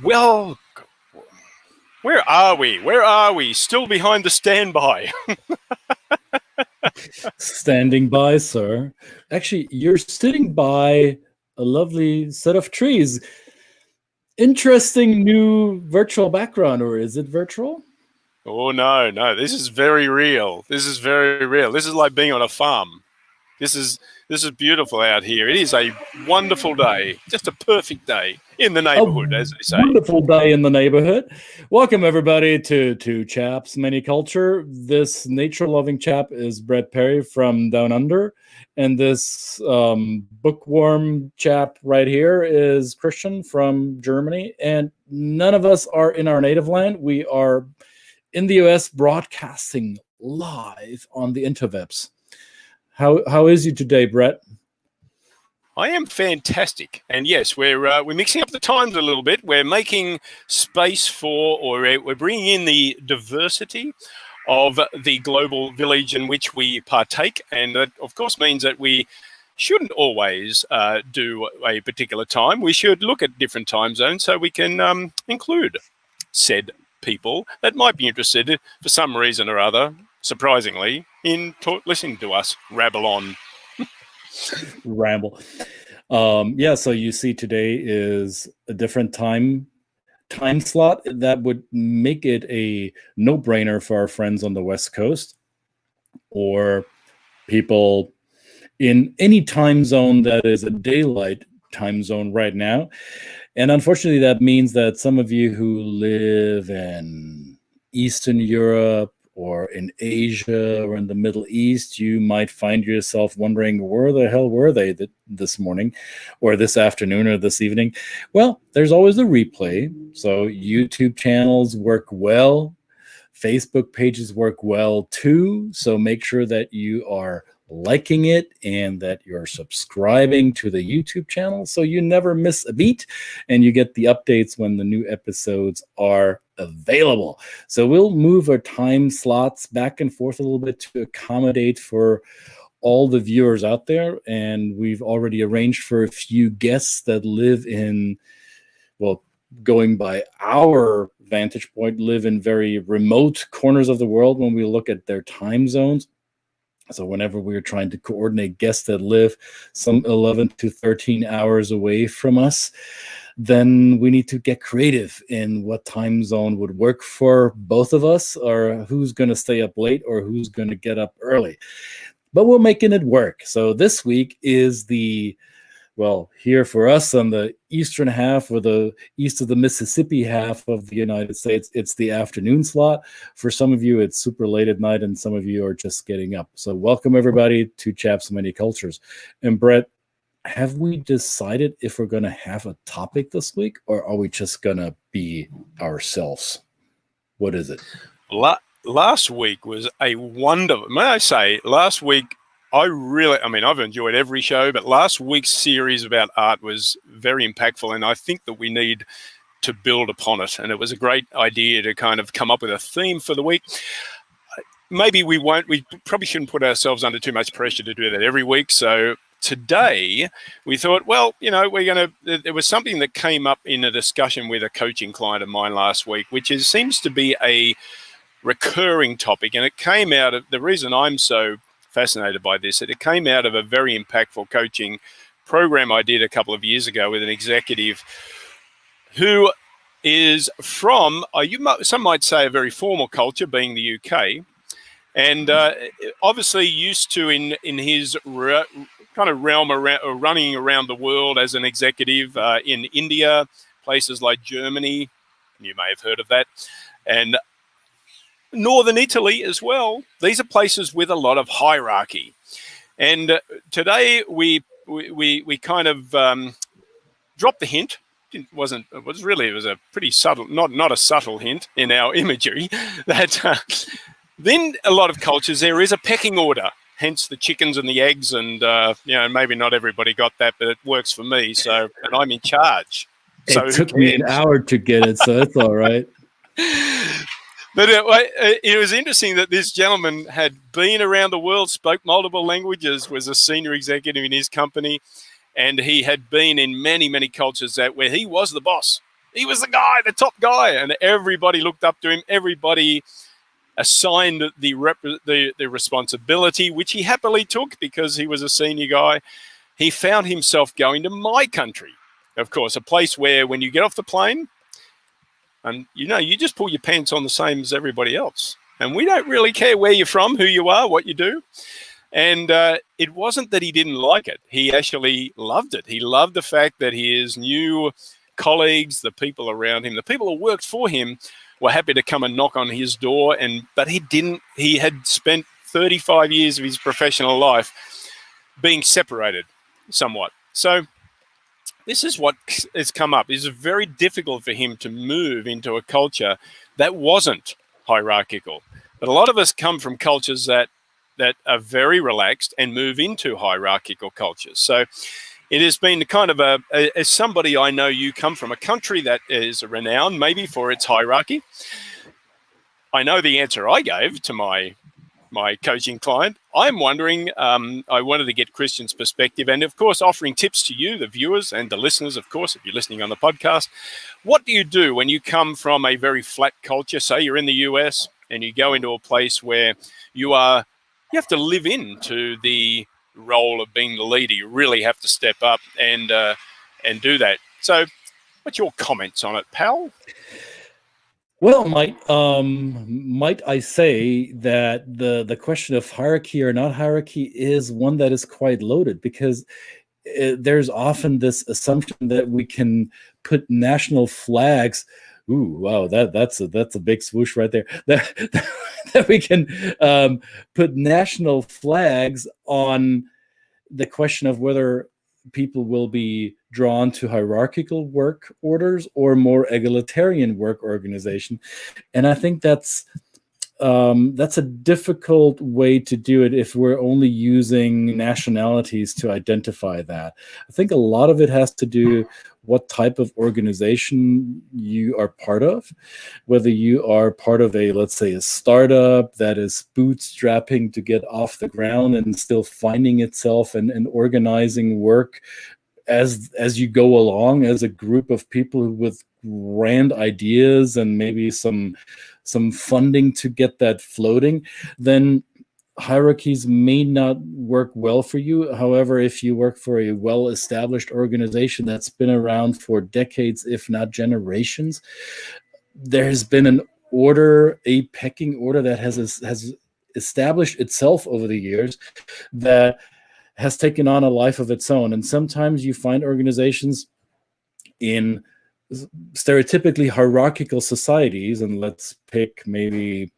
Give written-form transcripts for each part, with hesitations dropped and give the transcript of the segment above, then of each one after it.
Well, where are we? Where are we? Still behind the standby. Standing by, sir. Actually, you're sitting by a lovely set of trees. Interesting new virtual background, or is it virtual? Oh, no. This is very real. This is very real. This is like being on a farm. This is beautiful out here. It is a wonderful day. Just a perfect day in the neighborhood, as they say. Wonderful day in the neighborhood. Welcome, everybody, to Two Chaps Many Culture. This nature-loving chap is Brett Perry from Down Under, and this bookworm chap right here is Christian from Germany, and none of us are in our native land. We are in the US broadcasting live on the interwebs. How is you today, Brett? I am fantastic, and yes, we're mixing up the times a little bit. We're making space for, or we're bringing in the diversity of the global village in which we partake, and that, of course, means that we shouldn't always do a particular time. We should look at different time zones so we can include said people that might be interested, for some reason or other, surprisingly, in listening to us rabble on. Ramble. So you see today is a different time slot that would make it a no-brainer for our friends on the West Coast or people in any time zone that is a daylight time zone right now. And unfortunately, that means that some of you who live in Eastern Europe or in Asia or in the Middle East, you might find yourself wondering, where the hell were they this morning or this afternoon or this evening? Well, there's always a replay. So YouTube channels work well. Facebook pages work well too. So make sure that you are liking it and that you're subscribing to the YouTube channel so you never miss a beat and you get the updates when the new episodes are available. So we'll move our time slots back and forth a little bit to accommodate for all the viewers out there. And we've already arranged for a few guests that live in, well, going by our vantage point, live in very remote corners of the world when we look at their time zones. So whenever we're trying to coordinate guests that live some 11 to 13 hours away from us, then we need to get creative in what time zone would work for both of us, or who's going to stay up late or who's going to get up early. But we're making it work. So this week is here for us on the eastern half or the east of the Mississippi half of the United States, it's the afternoon slot. For some of you, it's super late at night, and some of you are just getting up. So welcome, everybody, to Chaps Many Cultures. And Brett, have we decided if we're going to have a topic this week, or are we just going to be ourselves? What is it? Last week was a wonderful, may I say, last week, I've enjoyed every show, but last week's series about art was very impactful, and I think that we need to build upon it. And it was a great idea to kind of come up with a theme for the week. Maybe we probably shouldn't put ourselves under too much pressure to do that every week. So today we thought, there was something that came up in a discussion with a coaching client of mine last week, which seems to be a recurring topic. And it came out of the reason I'm so fascinated by this. It came out of a very impactful coaching program I did a couple of years ago with an executive who is from, some might say, a very formal culture, being the UK, and obviously used to in his kind of realm running around the world as an executive in India, places like Germany, you may have heard of that, and Northern Italy as well. These are places with a lot of hierarchy. And today we kind of dropped the hint. It was a pretty subtle, not a subtle hint in our imagery that then a lot of cultures there is a pecking order. Hence the chickens and the eggs, and maybe not everybody got that, but it works for me. So, and I'm in charge. It took me an hour to get it, so it's all right. But it was interesting that this gentleman had been around the world, spoke multiple languages, was a senior executive in his company, and he had been in many, many cultures where he was the boss. He was the guy, the top guy, and everybody looked up to him. Everybody assigned the responsibility, which he happily took because he was a senior guy. He found himself going to my country, of course, a place where when you get off the plane, and you just pull your pants on the same as everybody else. And we don't really care where you're from, who you are, what you do. And it wasn't that he didn't like it. He actually loved it. He loved the fact that his new colleagues, the people around him, the people who worked for him were happy to come and knock on his door. But he didn't. He had spent 35 years of his professional life being separated somewhat. So this is what has come up. It's very difficult for him to move into a culture that wasn't hierarchical. But a lot of us come from cultures that are very relaxed and move into hierarchical cultures. So it has been kind of as somebody, I know you come from a country that is renowned maybe for its hierarchy. I know the answer I gave to my coaching client. I'm wondering, I wanted to get Christian's perspective and, of course, offering tips to you, the viewers and the listeners, of course, if you're listening on the podcast. What do you do when you come from a very flat culture? Say you're in the US and you go into a place where you have to live into the role of being the leader. You really have to step up and do that. So what's your comments on it, pal? Well, might I say that the question of hierarchy or not hierarchy is one that is quite loaded, because there's often this assumption that we can put national flags. Ooh, wow, that's a big swoosh right there. That we can put national flags on the question of whether people will be drawn to hierarchical work orders or more egalitarian work organization. And I think that's a difficult way to do it if we're only using nationalities to identify that. I think a lot of it has to do what type of organization you are part of, whether you are part of let's say a startup that is bootstrapping to get off the ground and still finding itself and organizing work as you go along as a group of people with grand ideas and maybe some funding to get that floating, then hierarchies may not work well for you. However, if you work for a well-established organization that's been around for decades, if not generations, there has been an order, a pecking order that has established itself over the years that has taken on a life of its own. And sometimes you find organizations in stereotypically hierarchical societies, and let's pick maybe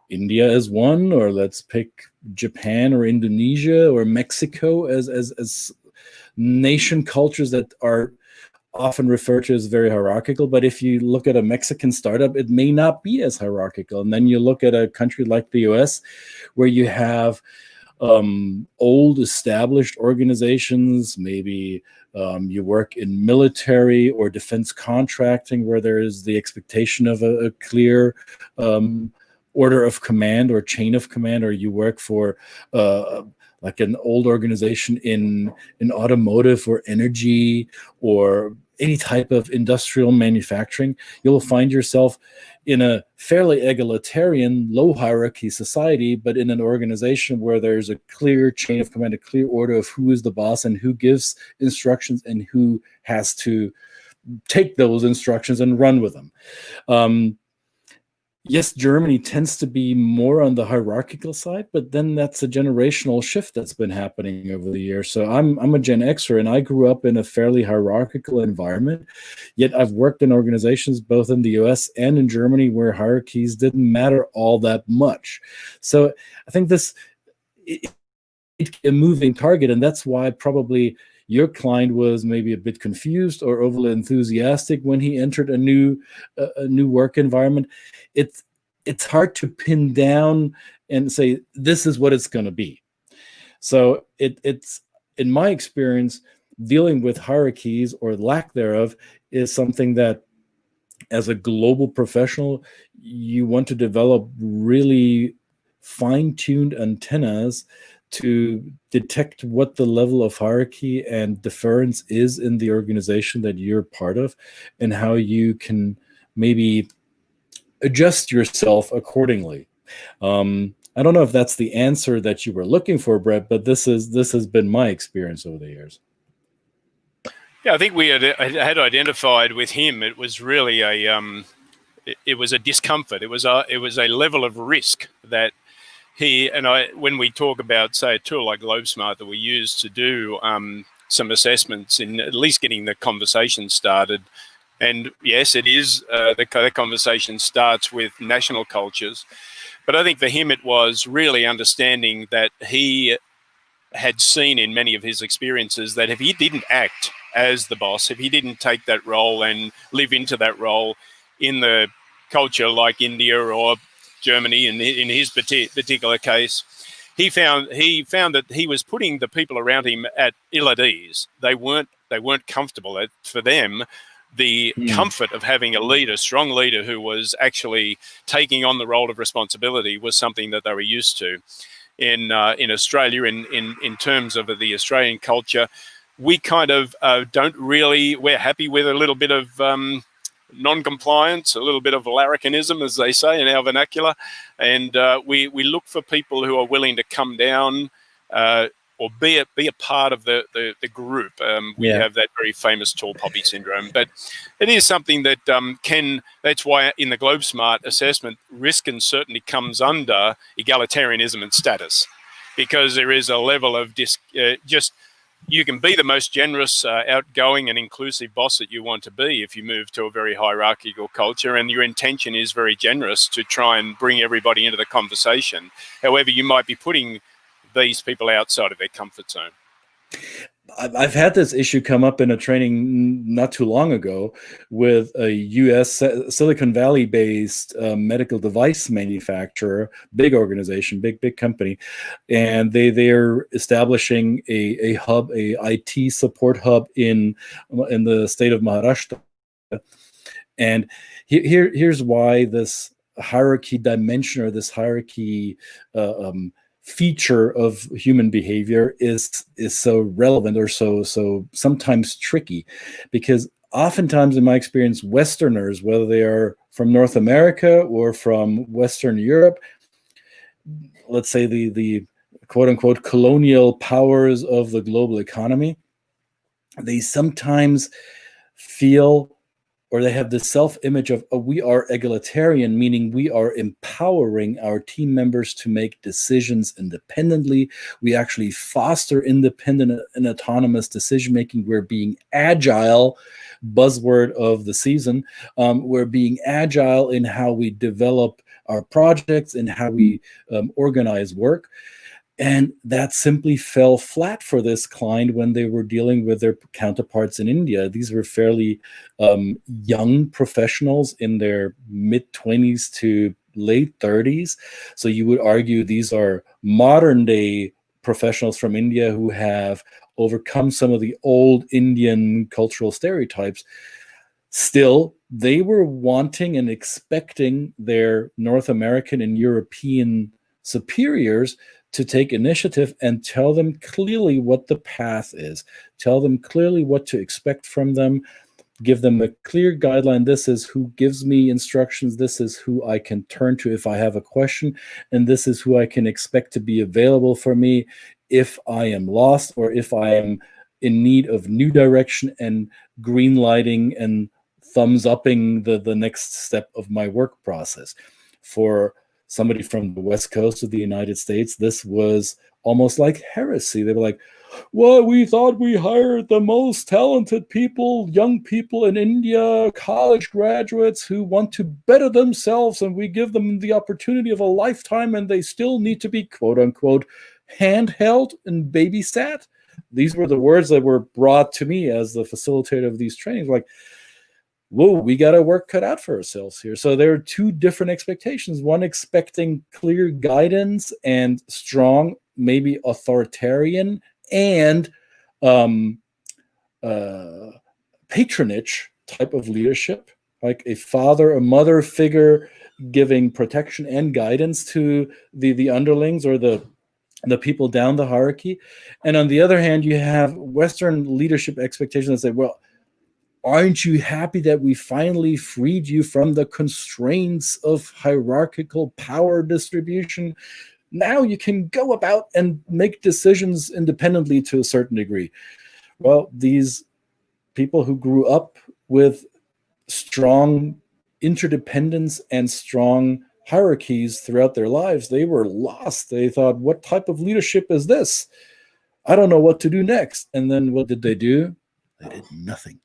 India as one, or let's pick Japan or Indonesia or Mexico as nation cultures that are often referred to as very hierarchical. But if you look at a Mexican startup, it may not be as hierarchical. And then you look at a country like the US, where you have old established organizations, maybe you work in military or defense contracting, where there is the expectation of a clear order of command or chain of command, or you work for like an old organization in automotive or energy or any type of industrial manufacturing. You'll find yourself in a fairly egalitarian, low hierarchy society, but in an organization where there's a clear chain of command, a clear order of who is the boss and who gives instructions and who has to take those instructions and run with them. Yes, Germany tends to be more on the hierarchical side, but then that's a generational shift that's been happening over the years. So I'm a Gen Xer, and I grew up in a fairly hierarchical environment, yet I've worked in organizations both in the US and in Germany where hierarchies didn't matter all that much. So I think it's a moving target, and that's why probably your client was maybe a bit confused or overly enthusiastic when he entered a new work environment. It's hard to pin down and say this is what it's going to be. So it's in my experience, dealing with hierarchies or lack thereof is something that, as a global professional, you want to develop really fine-tuned antennas to detect what the level of hierarchy and deference is in the organization that you're part of, and how you can maybe adjust yourself accordingly. I don't know if that's the answer that you were looking for, Brett, but this has been my experience over the years. Yeah, I think we had identified with him. It was really it was a discomfort. It was a level of risk that he and I, when we talk about, say, a tool like GlobeSmart that we use to do some assessments in at least getting the conversation started. And yes, it is the conversation starts with national cultures, but I think for him it was really understanding that he had seen in many of his experiences that if he didn't act as the boss, if he didn't take that role and live into that role in the culture like India or Germany, in his particular case, he found that he was putting the people around him at ill at ease. They weren't comfortable. For them, the comfort of having a strong leader who was actually taking on the role of responsibility was something that they were used to. In Australia, in terms of the Australian culture, we kind of don't really. We're happy with a little bit of non-compliance, a little bit of larrikinism, as they say in our vernacular, and we look for people who are willing to come down or be a part of the group. We have that very famous tall poppy syndrome, but it is something that that's why in the GlobeSmart assessment, risk and certainty comes under egalitarianism and status, because there is a level of just you can be the most generous, outgoing and inclusive boss that you want to be if you move to a very hierarchical culture and your intention is very generous to try and bring everybody into the conversation. However, you might be putting these people outside of their comfort zone. I've had this issue come up in a training not too long ago with a U.S. Silicon Valley-based medical device manufacturer, big organization, big company, and they're establishing a hub, a IT support hub in the state of Maharashtra. And here's why this hierarchy dimension, or this hierarchy feature of human behavior is so relevant, or so sometimes tricky, because oftentimes in my experience, Westerners, whether they are from North America or from Western Europe, let's say the quote unquote colonial powers of the global economy, they sometimes feel, or they have this self-image of, oh, we are egalitarian, meaning we are empowering our team members to make decisions independently. We actually foster independent and autonomous decision-making. We're being agile, buzzword of the season. We're being agile in how we develop our projects and how we organize work. And that simply fell flat for this client when they were dealing with their counterparts in India. These were fairly young professionals in their mid-20s to late 30s. So you would argue these are modern-day professionals from India who have overcome some of the old Indian cultural stereotypes. Still, they were wanting and expecting their North American and European superiors to take initiative and tell them clearly what the path is, tell them clearly what to expect from them, give them a clear guideline. This is who gives me instructions. This is who I can turn to if I have a question. And this is who I can expect to be available for me if I am lost, or if I am in need of new direction and green lighting and thumbs upping the next step of my work process. For somebody from the West Coast of the United States, this was almost like heresy. They were like, well, we thought we hired the most talented people, young people in India, college graduates who want to better themselves, and we give them the opportunity of a lifetime, and they still need to be, quote unquote, handheld and babysat. These were the words that were brought to me as the facilitator of these trainings. Like, whoa, we got our work cut out for ourselves here. So there are two different expectations. One expecting clear guidance and strong, maybe authoritarian and patronage type of leadership, like a father, a mother figure giving protection and guidance to the underlings or the the people down the hierarchy. And on the other hand, you have Western leadership expectations that say, well, aren't you happy that we finally freed you from the constraints of hierarchical power distribution? Now you can go about and make decisions independently to a certain degree. Well, these people who grew up with strong interdependence and strong hierarchies throughout their lives, they were lost. They thought, what type of leadership is this? I don't know what to do next. And then what did they do? They did nothing.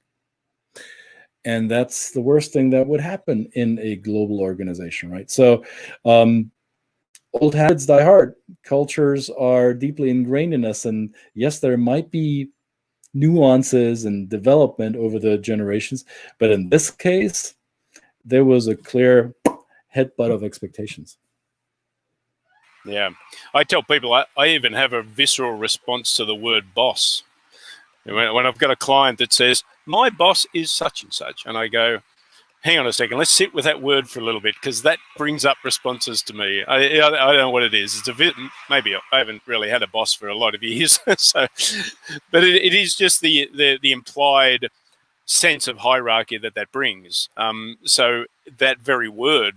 And that's the worst thing that would happen in a global organization, right? So old habits die hard. Cultures are deeply ingrained in us. And yes, there might be nuances and development over the generations, but in this case, there was a clear headbutt of expectations. Yeah. I tell people I even have a visceral response to the word boss. When I've got a client that says, my boss is such and such, and I go, hang on a second, let's sit with that word for a little bit, because that brings up responses to me. I don't know what it is. It's a bit, maybe I haven't really had a boss for a lot of years, so, but it is just the implied sense of hierarchy that brings. So that very word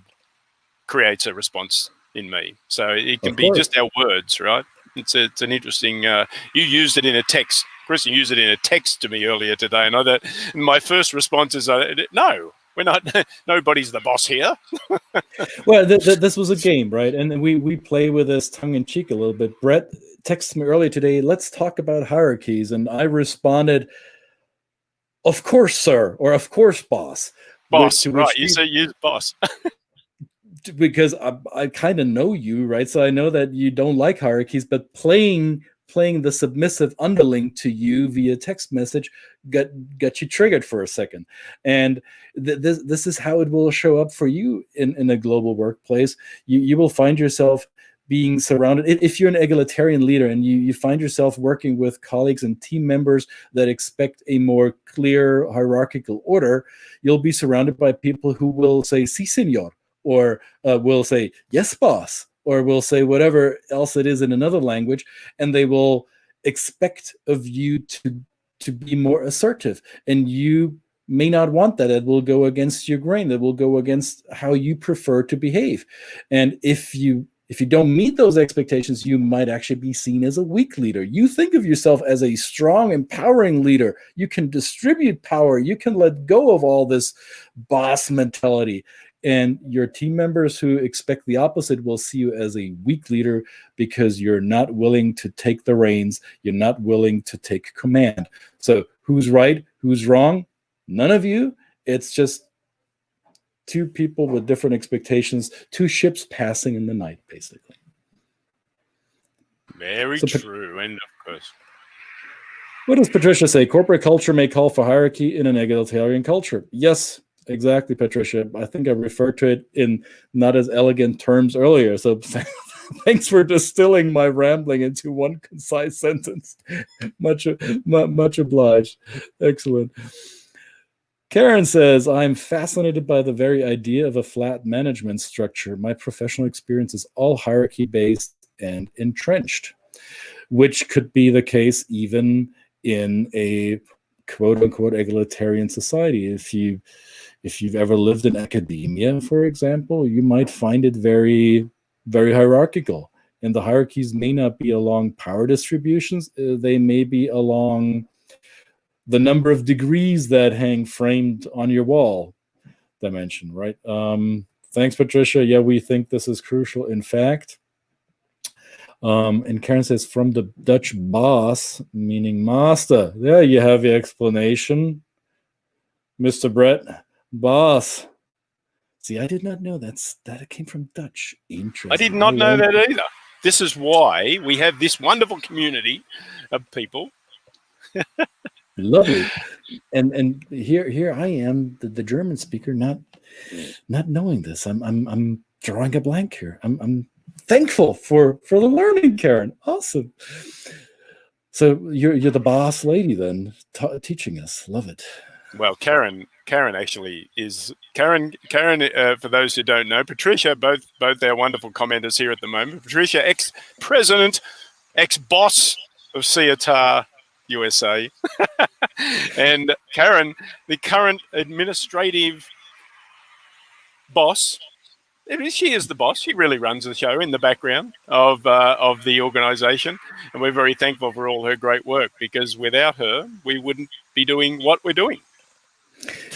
creates a response in me. So it can be just our words, right? It's an interesting. You used it in a text, Chris. You used it in a text to me earlier today, and my first response is, "No, we're not. Nobody's the boss here." Well, this was a game, right? And we play with this tongue in cheek a little bit. Brett texted me earlier today. Let's talk about hierarchies, and I responded, "Of course, sir," or "Of course, boss." Boss, right? You say use boss. Because I kind of know you, right? So I know that you don't like hierarchies, but playing the submissive underling to you via text message got you triggered for a second. And this is how it will show up for you in a global workplace. You will find yourself being surrounded, if you're an egalitarian leader and you find yourself working with colleagues and team members that expect a more clear hierarchical order, you'll be surrounded by people who will say, "Sí, señor," or will say, "Yes, boss," or will say whatever else it is in another language, and they will expect of you to be more assertive. And you may not want that. It will go against your grain. That will go against how you prefer to behave. And if you don't meet those expectations, you might actually be seen as a weak leader. You think of yourself as a strong, empowering leader. You can distribute power. You can let go of all this boss mentality. And your team members who expect the opposite will see you as a weak leader because you're not willing to take the reins. You're not willing to take command. So who's right? Who's wrong? None of you. It's just two people with different expectations, two ships passing in the night, basically. Very true. And of course. What does Patricia say? Corporate culture may call for hierarchy in an egalitarian culture. Yes, exactly, Patricia. I think I referred to it in not as elegant terms earlier. So thanks for distilling my rambling into one concise sentence. Much obliged. Excellent. Karen says, I'm fascinated by the very idea of a flat management structure. My professional experience is all hierarchy-based and entrenched, which could be the case even in a quote-unquote egalitarian society. If you've ever lived in academia, for example, you might find it very, very hierarchical. And the hierarchies may not be along power distributions. They may be along the number of degrees that hang framed on your wall dimension, right? Thanks, Patricia. Yeah, we think this is crucial. In fact, and Karen says, from the Dutch boss, meaning master. There you have your explanation, Mr. Brett. Boss. See, I did not know that it came from Dutch. Interesting. I did not know that either. This is why we have this wonderful community of people. Lovely. And here I am, the German speaker, not knowing this. I'm drawing a blank here. I'm thankful for the learning, Karen. Awesome. So you're the boss lady then, teaching us. Love it. Well, Karen actually is Karen. For those who don't know, Patricia, both our wonderful commenters here at the moment. Patricia, ex-president ex-boss of Ciatar USA, and Karen, the current administrative boss. I mean, she is the boss. She really runs the show in the background of the organisation, and we're very thankful for all her great work, because without her, we wouldn't be doing what we're doing.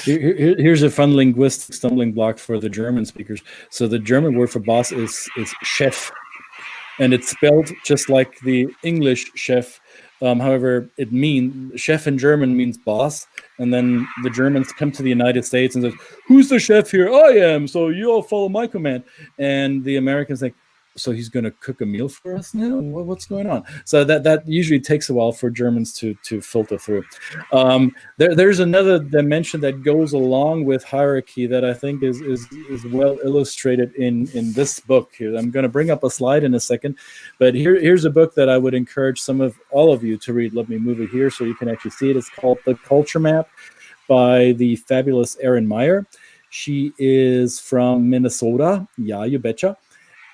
Here's a fun linguistic stumbling block for the German speakers. So the German word for boss is chef, and it's spelled just like the English chef. However, chef in German means boss, and then the Germans come to the United States and says, "Who's the chef here? I am. So you all follow my command." And the Americans think, "So he's going to cook a meal for us now? What's going on?" So that usually takes a while for Germans to filter through. There's another dimension that goes along with hierarchy that I think is well illustrated in this book here. I'm going to bring up a slide in a second, but here's a book that I would encourage all of you to read. Let me move it here so you can actually see it. It's called The Culture Map by the fabulous Erin Meyer. She is from Minnesota. Yeah, you betcha.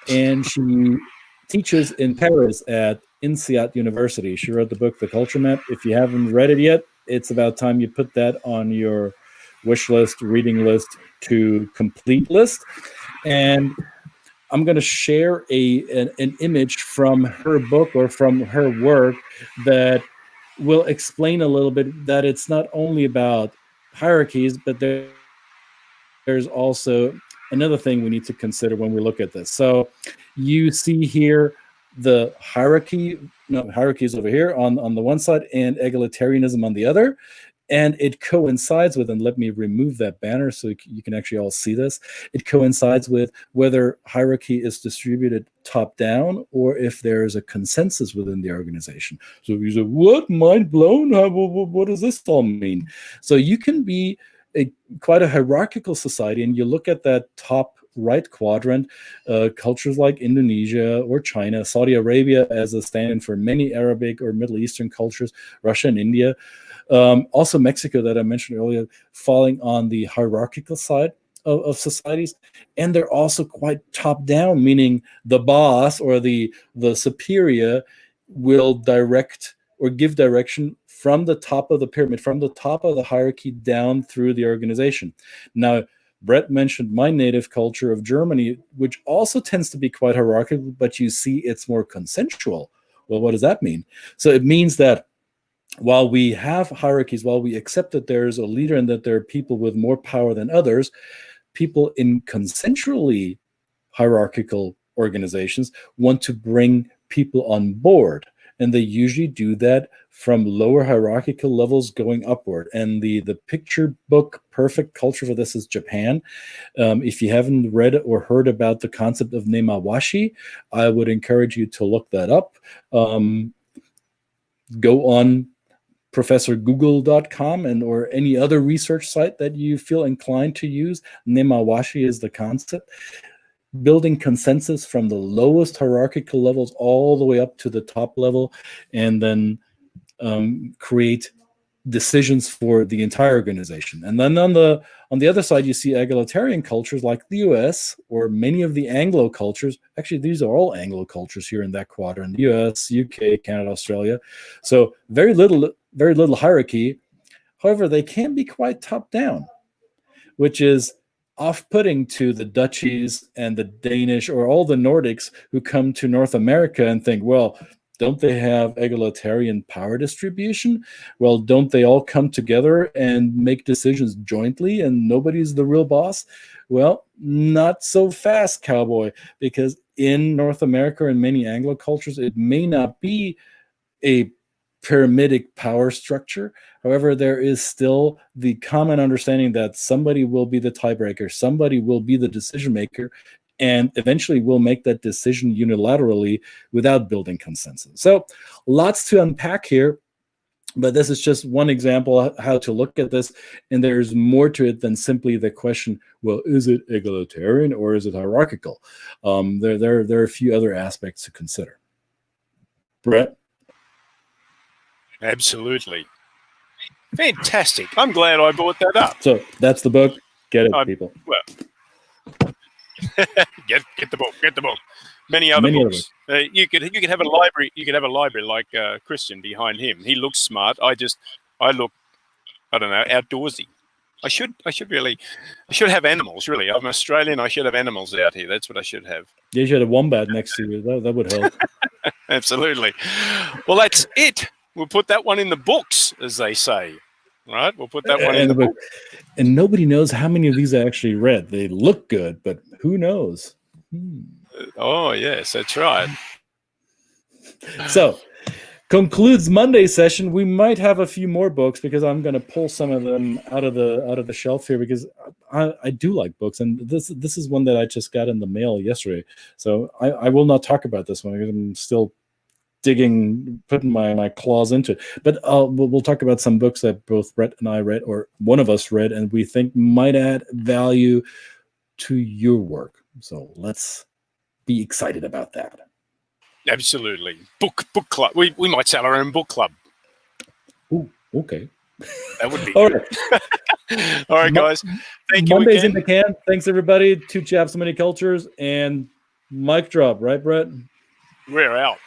And she teaches in Paris at INSEAD University. She wrote the book, The Culture Map. If you haven't read it yet, it's about time you put that on your wish list, reading list to complete list. And I'm going to share an image from her book or from her work that will explain a little bit that it's not only about hierarchies, but there's also another thing we need to consider when we look at this. So you see here the hierarchy is over here on the one side and egalitarianism on the other. And it coincides with, and let me remove that banner so you can actually all see this. It coincides with whether hierarchy is distributed top down or if there is a consensus within the organization. So you say, what? Mind blown? What does this all mean? So you can be quite a hierarchical society, and you look at that top right quadrant, cultures like Indonesia or China, Saudi Arabia as a stand-in for many Arabic or Middle Eastern cultures, Russia and India. Also Mexico that I mentioned earlier, falling on the hierarchical side of societies. And they're also quite top-down, meaning the boss or the superior will direct or give direction from the top of the pyramid, from the top of the hierarchy down through the organization. Now, Brett mentioned my native culture of Germany, which also tends to be quite hierarchical, but you see it's more consensual. Well, what does that mean? So it means that while we have hierarchies, while we accept that there's a leader and that there are people with more power than others, people in consensually hierarchical organizations want to bring people on board. And they usually do that from lower hierarchical levels going upward. And the picture book perfect culture for this is Japan. If you haven't read or heard about the concept of nemawashi, I would encourage you to look that up. Go on professorgoogle.com and or any other research site that you feel inclined to use. Nemawashi is the concept. Building consensus from the lowest hierarchical levels all the way up to the top level, and then create decisions for the entire organization. And then on the other side, you see egalitarian cultures like the US or many of the Anglo cultures. Actually, these are all Anglo cultures here in that quadrant: the US, UK, Canada, Australia. So very little hierarchy. However, they can be quite top down, which is off-putting to the Dutchies and the Danish or all the Nordics who come to North America and think, well, don't they have egalitarian power distribution? Well, don't they all come together and make decisions jointly and nobody's the real boss? Well, not so fast, cowboy, because in North America and many Anglo cultures, it may not be a pyramidic power structure. However, there is still the common understanding that somebody will be the tiebreaker, somebody will be the decision maker, and eventually will make that decision unilaterally without building consensus. So lots to unpack here, but this is just one example of how to look at this. And there's more to it than simply the question, well, is it egalitarian or is it hierarchical? There are a few other aspects to consider. Brett? Absolutely. Fantastic. I'm glad I brought that up. So that's the book. Get it, people. Well, get the book. Get the book. Many other Many other books. You could have a library. You could have a library like Christian behind him. He looks smart. I look, I don't know, outdoorsy. I should have animals. Really, I'm Australian. I should have animals out here. That's what I should have. You should have a wombat next to you. That would help. Absolutely. Well, that's it. We'll put that one in the books, as they say. Right? We'll put that one in the book. And nobody knows how many of these I actually read. They look good, but who knows? Oh, yes, that's right. So, concludes Monday's session. We might have a few more books because I'm going to pull some of them out of the shelf here because I do like books, and this is one that I just got in the mail yesterday. So I will not talk about this one because I'm still putting my claws into it. But we'll talk about some books that both Brett and I read, or one of us read, and we think might add value to your work. So let's be excited about that. Absolutely. Book club. We might sell our own book club. Ooh, okay. That would be all good. right. All right, guys. Thank you Monday's again. in the can. Thanks, everybody. Two Chaps, Many Cultures, and mic drop. Right, Brett? We're out.